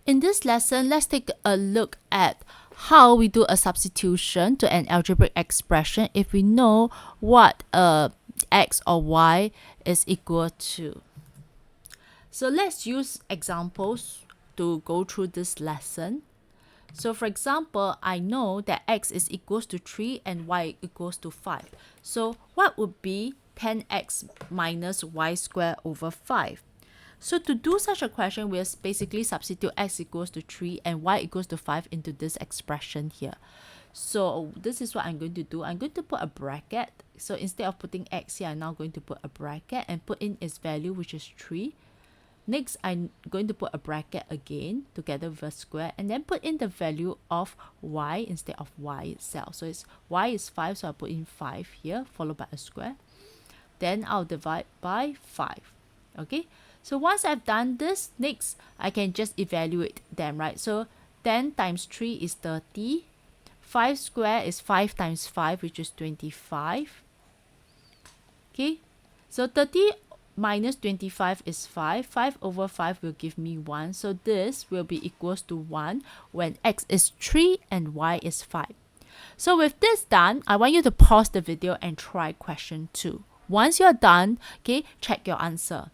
In this lesson, let's take a look at how we do a substitution to an algebraic expression if we know what x or y is equal to. So let's use examples to go through this lesson. So for example, I know that x is equals to 3 and y equals to 5. So what would be 10x minus y squared over 5? So to do such a question, we'll basically substitute x equals to 3 and y equals to 5 into this expression here. So this is what I'm going to do. I'm going to put a bracket. So instead of putting x here, I'm now going to put a bracket and put in its value, which is 3. Next, I'm going to put a bracket again together with a square and then put in the value of y instead of y itself. So it's y is 5, so I'll put in 5 here, followed by a square. Then I'll divide by 5. Okay, so once I've done this, next I can just evaluate them, right? So 10 times 3 is 30. 5 squared is 5 times 5, which is 25. Okay, so 30 minus 25 is 5. 5 over 5 will give me 1. So this will be equals to 1 when x is 3 and y is 5. So with this done, I want you to pause the video and try question 2. Once you're done, okay, check your answer.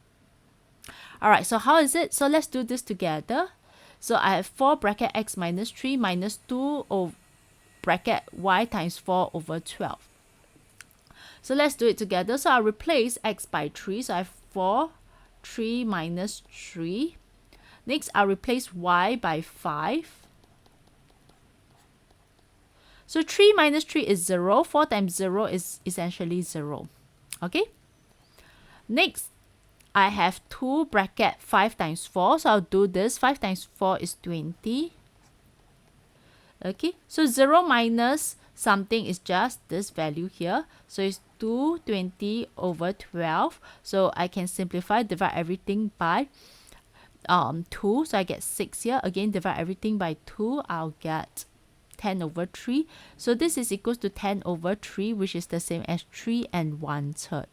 Alright, so how is it? So let's do this together. So I have 4 bracket x minus 3 minus 2 over bracket y times 4 over 12. So let's do it together. So I'll replace x by 3. So I have 4, 3 minus 3. Next, I'll replace y by 5. So 3 minus 3 is 0. 4 times 0 is essentially 0. Okay? Next, I have 2 bracket 5 times 4. So I'll do this. 5 times 4 is 20. Okay? So 0 minus something is just this value here. So it's 220 over 12. So I can simplify, divide everything by 2. So I get 6 here. Again, divide everything by 2. I'll get 10 over 3. So this is equals to 10 over 3, which is the same as 3 and 1/3.